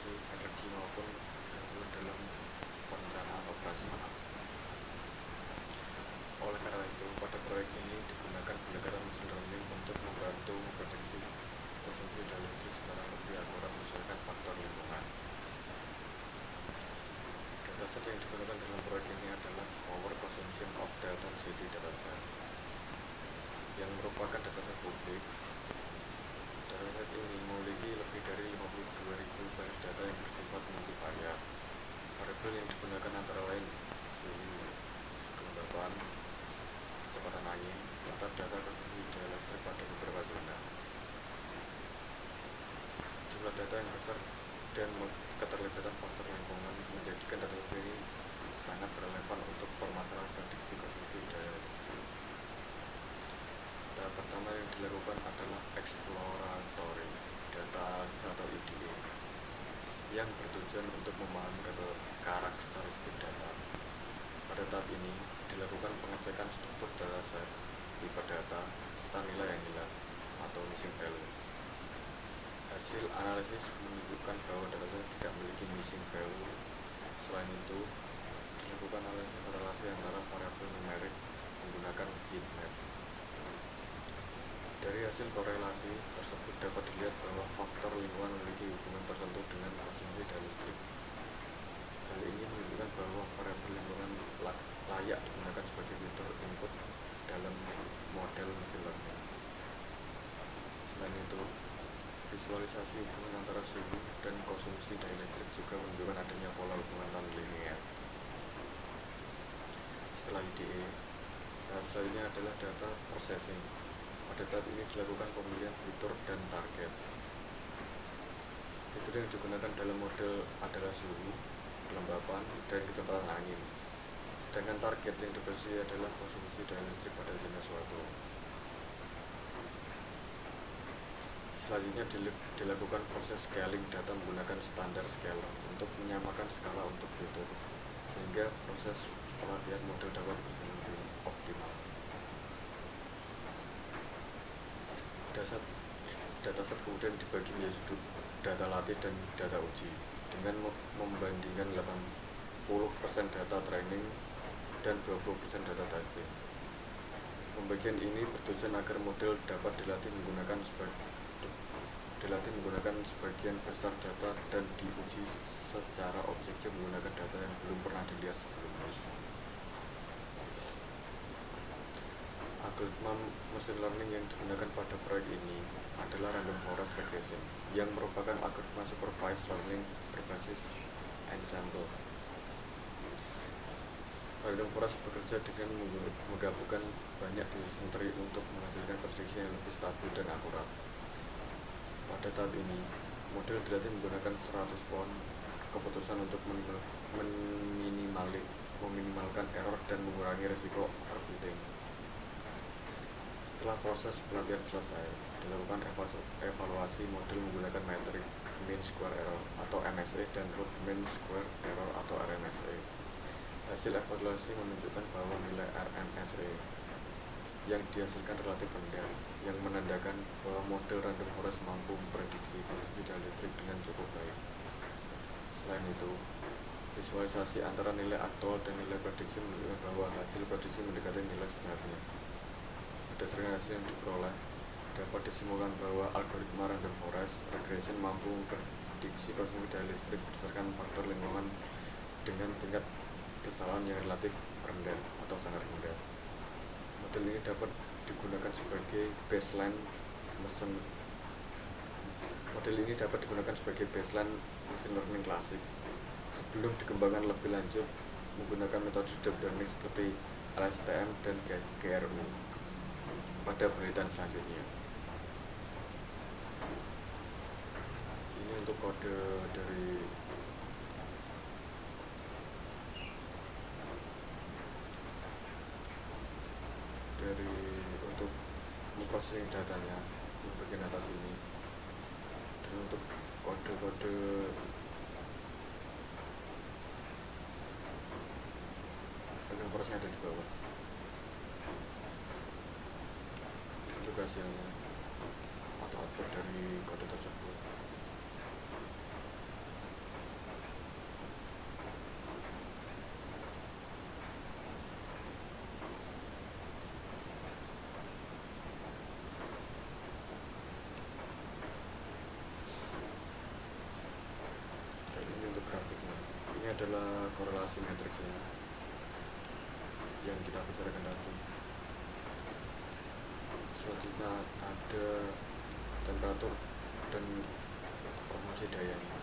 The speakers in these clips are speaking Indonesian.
investasi energi maupun gangguan dalam perencanaan operasional. Oleh karena itu, pada proyek ini digunakan pendekatan mesin learning untuk membantu memprediksi konsumsi daya listrik secara lebih akurat menyesuaikan faktor lingkungan. Dataset yang digunakan dalam proyek ini adalah Power Consumption of Delta City Dataset, yang merupakan dataset publik. Dataset ini memiliki lebih dari 52.000 baris data yang bersifat multivariat. Variabel yang digunakan antara lain suhu, kelembapan, kecepatan angin, serta data konsumsi daya listrik pada beberapa zona. Jumlah data yang besar dan keterlibatan faktor lingkungan menjadikan data ini sangat relevan untuk permasalahan prediksi konsumsi daya listrik. Tahap pertama yang dilakukan adalah exploratory data atau EDA yang bertujuan untuk memahami karakteristik data. Pada tahap ini dilakukan pengecekan struktur dataset, tipe data, serta nilai yang hilang atau missing value. Hasil analisis menunjukkan bahwa dataset tidak memiliki missing value. Selain itu, dilakukan analisis korelasi antara variabel numerik menggunakan heat map. Dari hasil korelasi tersebut dapat dilihat bahwa faktor lingkungan memiliki hubungan tertentu dengan konsumsi daya listrik. Hal ini menunjukkan bahwa variabel lingkungan layak digunakan sebagai fitur input dalam model mesin learning. Selain itu, visualisasi hubungan antara suhu dan konsumsi daya listrik juga menunjukkan adanya pola hubungan non-linear. Setelah IDE, tahap selanjutnya adalah data processing. Pada tahap ini dilakukan pemilihan fitur dan target. Fitur yang digunakan dalam model adalah suhu, kelembapan, dan kecepatan angin. Sedangkan target yang diprediksi adalah konsumsi daya listrik pada zona suatu. Selanjutnya dilakukan proses scaling data menggunakan standar scaler untuk menyamakan skala untuk fitur, sehingga proses pelatihan model dapat berjalan lebih optimal. Dataset kemudian dibagi menjadi data latih dan data uji dengan membandingkan 80% data training dan 20% data testing. Pembagian ini bertujuan agar model dapat dilatih menggunakan sebagian besar data dan diuji secara objektif menggunakan data yang belum pernah dilihat sebelumnya. Algoritma machine learning yang digunakan pada proyek ini adalah random forest regression, yang merupakan algoritma supervised learning berbasis ensemble. Random forest bekerja dengan menggabungkan banyak decision tree untuk menghasilkan prediksi yang lebih stabil dan akurat. Pada tahap ini, model dilatih menggunakan 100 pohon keputusan untuk meminimalkan error dan mengurangi risiko overfitting. Setelah proses pelatihan selesai, dilakukan evaluasi model menggunakan metrik mean square error atau MSE dan root mean square error atau RMSE. Hasil evaluasi menunjukkan bahwa nilai RMSE yang dihasilkan relatif rendah, yang menandakan bahwa model random forest mampu memprediksi konsumsi daya listrik dengan cukup baik. Selain itu, visualisasi antara nilai aktual dan nilai prediksi menunjukkan bahwa hasil prediksi mendekati nilai sebenarnya. Berdasarkan hasil yang diperoleh, dapat disimpulkan bahwa algoritma random forest regression mampu memprediksi konsumsi daya listrik berdasarkan faktor lingkungan dengan tingkat kesalahan yang relatif rendah atau sangat rendah. Model ini dapat digunakan sebagai baseline mesin learning klasik sebelum dikembangkan lebih lanjut menggunakan metode deep learning seperti LSTM dan GRU pada penelitian selanjutnya. Ini untuk kode dari untuk memproses datanya di bagian atas ini, dan untuk kode-kode prosesnya ada di bawah. Untuk hasilnya atau output dari kode tersebut. adalah korelasi matriksnya yang kita bicarakan tadi. Selanjutnya ada temperatur dan konsumsi dayanya.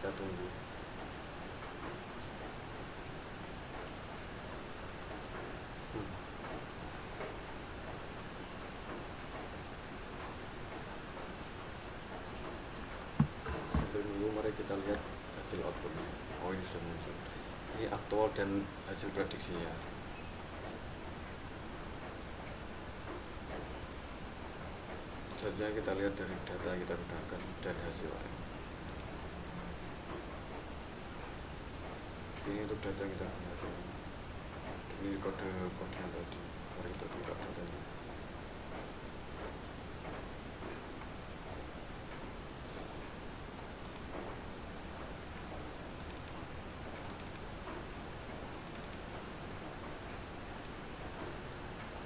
Kita tunggu. Sambil nunggu, mari kita lihat hasil outputnya. Oh, ini sudah muncul. Ini aktual dan hasil prediksinya. Selanjutnya kita lihat dari data yang kita gunakan dan hasilnya. Ini untuk data yang kita gunakan. Ini kode yang tadi. Mari kita buka datanya.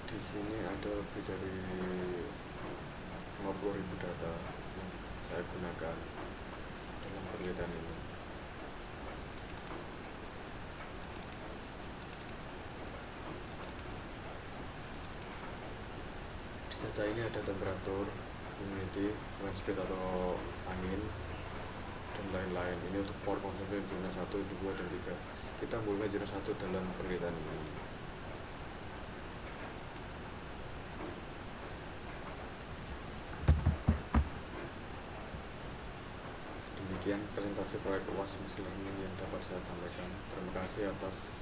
Di sini ada lebih dari 50.000 data yang saya gunakan dalam penelitian ini. Di data ini ada temperatur, humidity, wind speed atau angin, dan lain-lain. Ini untuk power consumption zona 1, 2, dan 3. Kita ambil zona 1 dalam penelitian ini. Demikian presentasi proyek UAS Machine Learning yang dapat saya sampaikan. Terima kasih atas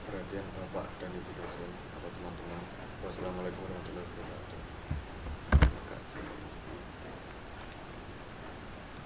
perhatian Bapak dan Ibu dosen atau teman-teman. Wassalamualaikum warahmatullahi wabarakatuh. Terima kasih.